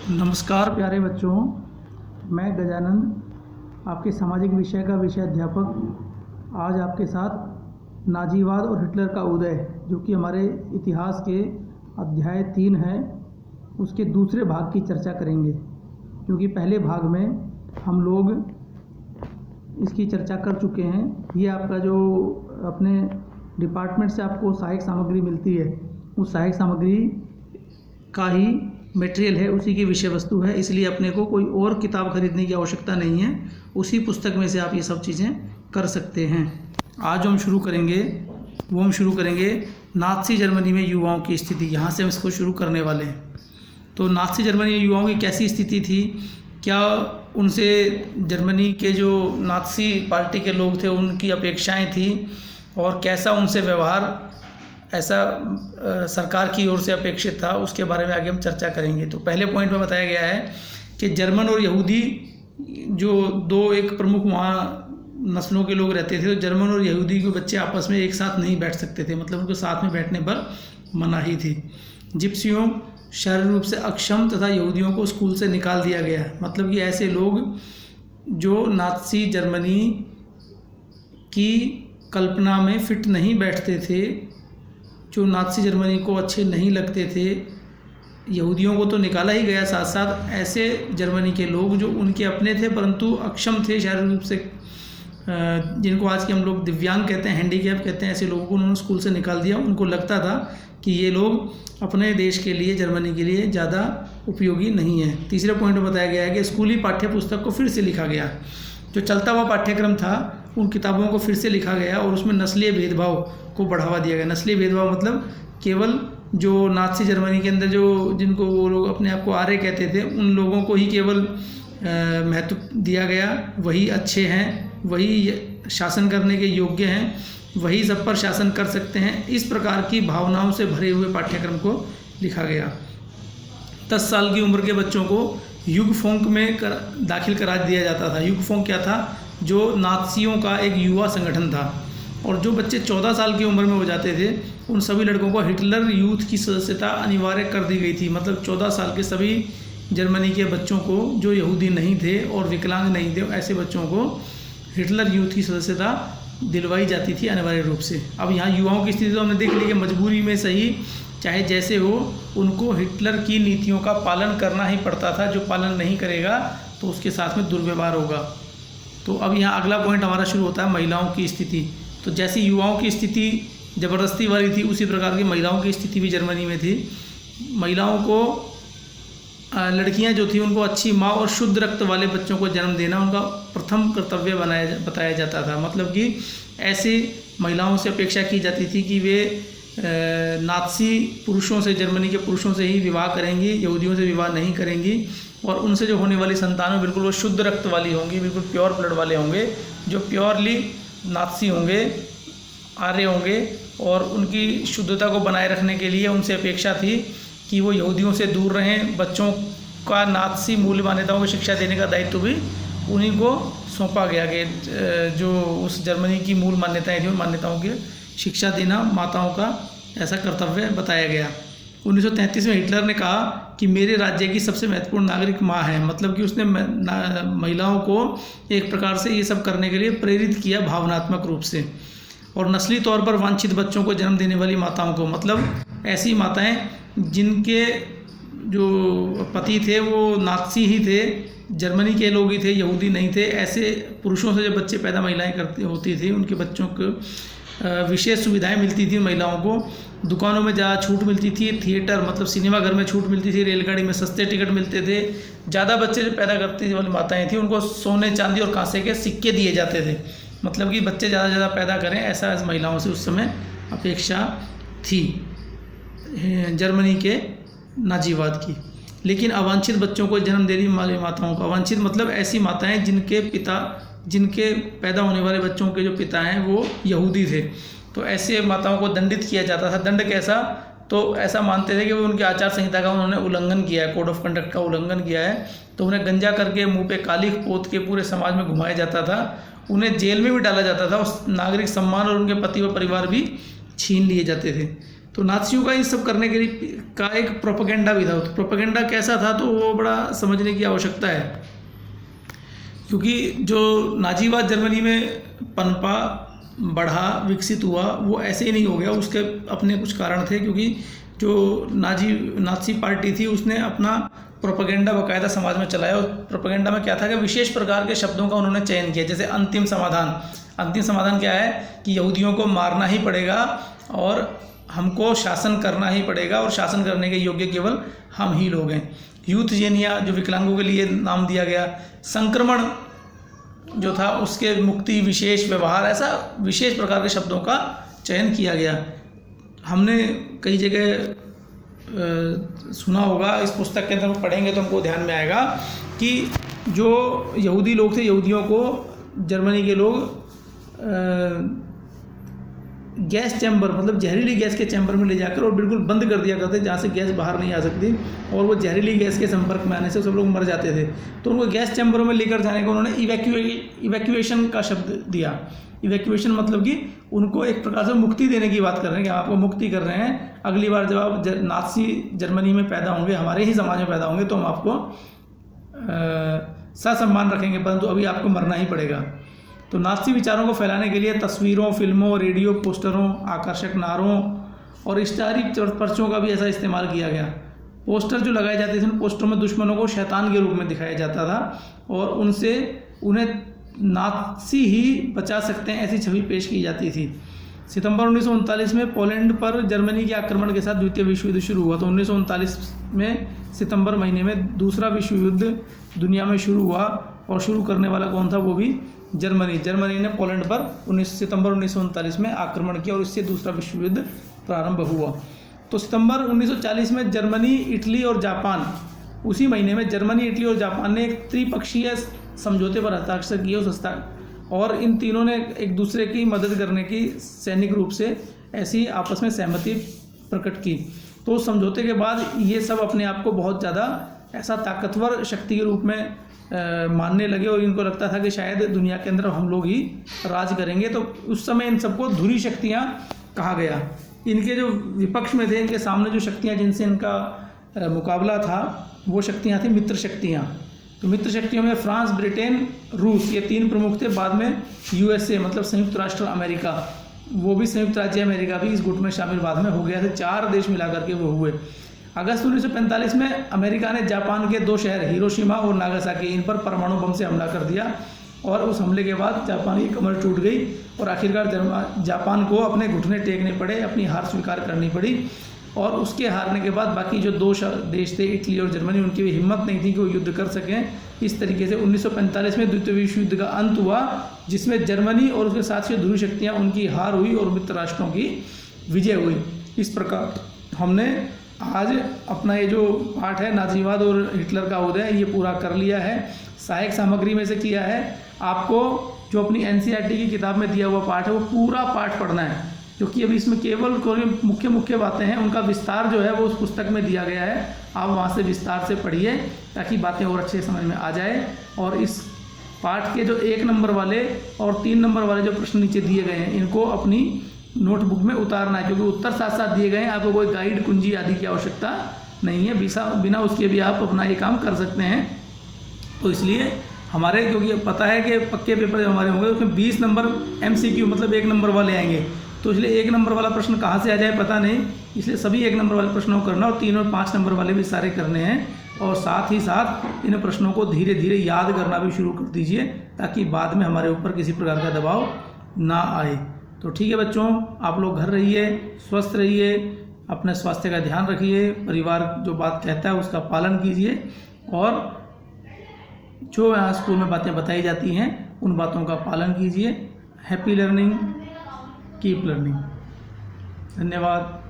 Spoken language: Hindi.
नमस्कार प्यारे बच्चों, मैं गजानंद आपके सामाजिक विषय का विषय अध्यापक आज आपके साथ नाजीवाद और हिटलर का उदय, जो कि हमारे इतिहास के अध्याय 3 है, उसके दूसरे भाग की चर्चा करेंगे। क्योंकि पहले भाग में हम लोग इसकी चर्चा कर चुके हैं। ये आपका जो अपने डिपार्टमेंट से आपको सहायक सामग्री मिलती है, उस सहायक सामग्री का ही मटेरियल है, उसी की विषय वस्तु है। इसलिए अपने को कोई और किताब खरीदने की आवश्यकता नहीं है, उसी पुस्तक में से आप ये सब चीज़ें कर सकते हैं। आज जो हम शुरू करेंगे नाज़ी जर्मनी में युवाओं की स्थिति। यहाँ से हम इसको शुरू करने वाले हैं। तो नाज़ी जर्मनी में युवाओं की कैसी स्थिति थी, क्या उनसे जर्मनी के जो नाज़ी पार्टी के लोग थे उनकी अपेक्षाएं थी, और कैसा उनसे व्यवहार ऐसा सरकार की ओर से अपेक्षित था, उसके बारे में आगे हम चर्चा करेंगे। तो पहले पॉइंट में बताया गया है कि जर्मन और यहूदी जो एक प्रमुख वहाँ नस्लों के लोग रहते थे, तो जर्मन और यहूदी के बच्चे आपस में एक साथ नहीं बैठ सकते थे, मतलब उनको साथ में बैठने पर मनाही थी। जिप्सियों शारीरिक रूप से अक्षम तथा यहूदियों को स्कूल से निकाल दिया गया। मतलब कि ऐसे लोग जो नाज़ी जर्मनी की कल्पना में फिट नहीं बैठते थे, जो नाज़ी जर्मनी को अच्छे नहीं लगते थे, यहूदियों को तो निकाला ही गया, साथ साथ ऐसे जर्मनी के लोग जो उनके अपने थे परंतु अक्षम थे शारीरिक रूप से, जिनको आज के हम लोग दिव्यांग कहते हैं, हैंडीकैप कहते हैं, ऐसे लोगों को उन्होंने स्कूल से निकाल दिया। उनको लगता था कि ये लोग अपने देश के लिए, जर्मनी के लिए ज़्यादा उपयोगी नहीं है। तीसरे पॉइंट में बताया गया है कि स्कूली पाठ्य पुस्तक को फिर से लिखा गया। जो चलता हुआ पाठ्यक्रम था उन किताबों को फिर से लिखा गया और उसमें नस्लीय भेदभाव को बढ़ावा दिया गया। नस्लीय भेदभाव मतलब केवल जो नाज़ी जर्मनी के अंदर जिनको वो लोग अपने आप को आर्य कहते थे, उन लोगों को ही केवल महत्व दिया गया। वही अच्छे हैं, वही शासन करने के योग्य हैं, वही सब पर शासन कर सकते हैं। इस प्रकार की भावनाओं से भरे हुए पाठ्यक्रम को लिखा गया। 10 साल की उम्र के बच्चों को युगफोंक में दाखिल करा दिया जाता था। युगफोंक क्या था? जो नाज़ियों का एक युवा संगठन था। और जो बच्चे 14 साल की उम्र में हो जाते थे, उन सभी लड़कों को हिटलर यूथ की सदस्यता अनिवार्य कर दी गई थी। मतलब 14 साल के सभी जर्मनी के बच्चों को, जो यहूदी नहीं थे और विकलांग नहीं थे, ऐसे बच्चों को हिटलर यूथ की सदस्यता दिलवाई जाती थी अनिवार्य रूप से। अब यहाँ युवाओं की स्थिति तो हमने देख ली कि मजबूरी में सही, चाहे जैसे हो, उनको हिटलर की नीतियों का पालन करना ही पड़ता था। जो पालन नहीं करेगा तो उसके साथ में दुर्व्यवहार होगा। तो अब यहाँ अगला पॉइंट हमारा शुरू होता है महिलाओं की स्थिति। तो जैसी युवाओं की स्थिति ज़बरदस्ती वाली थी, उसी प्रकार की महिलाओं की स्थिति भी जर्मनी में थी। महिलाओं को, लड़कियां जो थी, उनको अच्छी माँ और शुद्ध रक्त वाले बच्चों को जन्म देना उनका प्रथम कर्तव्य बताया जाता था। मतलब कि ऐसी महिलाओं से अपेक्षा की जाती थी कि वे नाज़ी पुरुषों से, जर्मनी के पुरुषों से ही विवाह करेंगी, यहूदियों से विवाह नहीं करेंगी, और उनसे जो होने वाली संतान बिल्कुल वो शुद्ध रक्त वाली होंगी, बिल्कुल प्योर ब्लड वाले होंगे, जो प्योरली नाज़ी होंगे, आर्य होंगे। और उनकी शुद्धता को बनाए रखने के लिए उनसे अपेक्षा थी कि वो यहूदियों से दूर रहें। बच्चों का नाज़ी मूल्य मान्यताओं को शिक्षा देने का दायित्व भी उन्हीं को सौंपा गया कि जो उस जर्मनी की मूल मान्यताएं थी, उन मान्यताओं की शिक्षा देना माताओं का ऐसा कर्तव्य बताया गया। 1933 में हिटलर ने कहा कि मेरे राज्य की सबसे महत्वपूर्ण नागरिक माँ है। मतलब कि उसने महिलाओं को एक प्रकार से ये सब करने के लिए प्रेरित किया भावनात्मक रूप से। और नस्ली तौर पर वांछित बच्चों को जन्म देने वाली माताओं को, मतलब ऐसी माताएं जिनके जो पति थे वो नाज़ी ही थे, जर्मनी के लोग ही थे, यहूदी नहीं थे, ऐसे पुरुषों से जब बच्चे पैदा महिलाएं होती थी, उनके बच्चों को विशेष सुविधाएं मिलती थी। महिलाओं को दुकानों में ज़्यादा छूट मिलती थी, थिएटर मतलब सिनेमा घर में छूट मिलती थी, रेलगाड़ी में सस्ते टिकट मिलते थे। ज़्यादा बच्चे जो पैदा करती वाली माताएं थी, उनको सोने, चांदी और कांसे के सिक्के दिए जाते थे। मतलब कि बच्चे ज़्यादा पैदा करें, ऐसा इस महिलाओं से उस समय अपेक्षा थी जर्मनी के नाज़ीवाद की। लेकिन अवांछित बच्चों को जन्म देने वाली माताओं को, अवांछित मतलब ऐसी माताएं जिनके पैदा होने वाले बच्चों के जो पिता हैं वो यहूदी थे, तो ऐसे माताओं को दंडित किया जाता था। दंड कैसा? तो ऐसा मानते थे कि वो उनके आचार संहिता का उन्होंने उल्लंघन किया है, कोड ऑफ कंडक्ट का उल्लंघन किया है, तो उन्हें गंजा करके मुंह पे काली पोत के पूरे समाज में घुमाया जाता था। उन्हें जेल में भी डाला जाता था। उस नागरिक सम्मान और उनके पति व परिवार भी छीन लिए जाते थे। तो नाज़ियों का ये सब करने के लिए का एक प्रोपेगेंडा भी था। तो प्रोपेगेंडा कैसा था तो वो बड़ा समझने की आवश्यकता है, क्योंकि जो नाजीवाद जर्मनी में पनपा, बढ़ा, विकसित हुआ, वो ऐसे ही नहीं हो गया। उसके अपने कुछ कारण थे, क्योंकि जो नाज़ी पार्टी थी उसने अपना प्रोपेगेंडा बाकायदा समाज में चलाया। और प्रोपेगेंडा में क्या था कि विशेष प्रकार के शब्दों का उन्होंने चयन किया, जैसे अंतिम समाधान। अंतिम समाधान क्या है कि यहूदियों को मारना ही पड़ेगा और हमको शासन करना ही पड़ेगा, और शासन करने के योग्य केवल हम ही लोग हैं। यूथजेनिया, जो विकलांगों के लिए नाम दिया गया। संक्रमण जो था उसके मुक्ति, विशेष व्यवहार, ऐसा विशेष प्रकार के शब्दों का चयन किया गया। हमने कई जगह सुना होगा, इस पुस्तक के अंदर पढ़ेंगे तो हमको ध्यान में आएगा कि जो यहूदी लोग थे, यहूदियों को जर्मनी के लोग गैस चैम्बर, मतलब जहरीली गैस के चैम्बर में ले जाकर और बिल्कुल बंद कर दिया करते, जहाँ से गैस बाहर नहीं आ सकती, और वो जहरीली गैस के संपर्क में आने से सब लोग मर जाते थे। तो उनको गैस चैम्बरों में लेकर जाने को उन्होंने इवैक्यूएशन का शब्द दिया। इवैक्यूएशन मतलब कि उनको एक प्रकार से मुक्ति देने की बात कर रहे हैं कि आपको मुक्ति कर रहे हैं। अगली बार जब आप नाज़ी जर्मनी में पैदा होंगे, हमारे ही समाज में पैदा होंगे, तो हम आपको ससम्मान रखेंगे, परंतु अभी आपको मरना ही पड़ेगा। तो नाज़ी विचारों को फैलाने के लिए तस्वीरों, फिल्मों, रेडियो, पोस्टरों, आकर्षक नारों और इश्तहारी पर्चों का भी ऐसा इस्तेमाल किया गया। पोस्टर जो लगाए जाते थे, उन पोस्टरों में दुश्मनों को शैतान के रूप में दिखाया जाता था और उनसे उन्हें नाज़ी ही बचा सकते हैं, ऐसी छवि पेश की जाती थी। सितंबर 1939 में पोलैंड पर जर्मनी के आक्रमण के साथ द्वितीय विश्व युद्ध शुरू हुआ। तो 1939 में सितंबर महीने में दूसरा विश्व युद्ध दुनिया में शुरू हुआ, और शुरू करने वाला कौन था? वो भी जर्मनी ने पोलैंड पर सितंबर 1939 में आक्रमण किया और इससे दूसरा विश्व युद्ध प्रारंभ हुआ। तो सितंबर 1940 में जर्मनी, इटली और जापान, उसी महीने में जर्मनी, इटली और जापान ने एक त्रिपक्षीय समझौते पर हस्ताक्षर किए और इन तीनों ने एक दूसरे की मदद करने की सैनिक रूप से ऐसी आपस में सहमति प्रकट की। तो उस समझौते के बाद ये सब अपने आप को बहुत ज़्यादा ऐसा ताकतवर शक्ति के रूप में मानने लगे और इनको लगता था कि शायद दुनिया के अंदर हम लोग ही राज करेंगे। तो उस समय इन सबको धुरी शक्तियाँ कहा गया। इनके जो विपक्ष में थे, इनके सामने जो शक्तियाँ जिनसे इनका मुकाबला था, वो शक्तियाँ थी मित्र शक्तियाँ। तो मित्र शक्तियों में फ्रांस, ब्रिटेन, रूस, ये तीन प्रमुख थे। बाद में यूएसए मतलब संयुक्त राष्ट्र अमेरिका, वो भी संयुक्त राज्य अमेरिका भी इस गुट में शामिल बाद में हो गया थे। 4 देश मिला करके वो हुए। अगस्त 1945 में अमेरिका ने जापान के 2 शहर हिरोशिमा और नागासाकी, इन पर परमाणु बम से हमला कर दिया और उस हमले के बाद जापान की कमर टूट गई और आखिरकार जापान को अपने घुटने टेकने पड़े, अपनी हार स्वीकार करनी पड़ी। और उसके हारने के बाद बाकी जो 2 देश थे, इटली और जर्मनी, उनकी भी हिम्मत नहीं थी कि वो युद्ध कर सकें। इस तरीके से 1945 में द्वितीय विश्व युद्ध का अंत हुआ, जिसमें जर्मनी और उसके साथ से ध्रुव शक्तियाँ, उनकी हार हुई और मित्र राष्ट्रों की विजय हुई। इस प्रकार हमने आज अपना ये जो पाठ है नाजीवाद और हिटलर का उदय, ये पूरा कर लिया है। सहायक सामग्री में से किया है। आपको जो अपनी एनसीईआरटी की किताब में दिया हुआ पाठ है, वो पूरा पाठ पढ़ना है, क्योंकि अभी इसमें केवल मुख्य बातें हैं, उनका विस्तार जो है वो उस पुस्तक में दिया गया है। आप वहाँ से विस्तार से पढ़िए ताकि बातें और अच्छे समझ में आ जाए। और इस पाठ के जो 1 नंबर वाले और 3 नंबर वाले जो प्रश्न नीचे दिए गए हैं, इनको अपनी नोटबुक में उतारना है, क्योंकि उत्तर साथ साथ दिए गए हैं। आपको कोई गाइड, कुंजी आदि की आवश्यकता नहीं है। बिना उसके भी आप अपना ये काम कर सकते हैं। तो इसलिए हमारे, क्योंकि पता है कि पक्के पेपर जब हमारे होंगे उसमें 20 नंबर MCQ मतलब 1 नंबर वाले आएंगे। तो इसलिए 1 नंबर वाला प्रश्न कहाँ से आ जाए पता नहीं, इसलिए सभी 1 नंबर वाले प्रश्नों को करना और 3 और 5 नंबर वाले भी सारे करने हैं। और साथ ही साथ इन प्रश्नों को धीरे धीरे याद करना भी शुरू कर दीजिए, ताकि बाद में हमारे ऊपर किसी प्रकार का दबाव ना आए। तो ठीक है बच्चों, आप लोग घर रहिए, स्वस्थ रहिए, अपने स्वास्थ्य का ध्यान रखिए, परिवार जो बात कहता है उसका पालन कीजिए, और जो यहाँ स्कूल में बातें बताई जाती हैं उन बातों का पालन कीजिए। Happy learning, keep learning. धन्यवाद।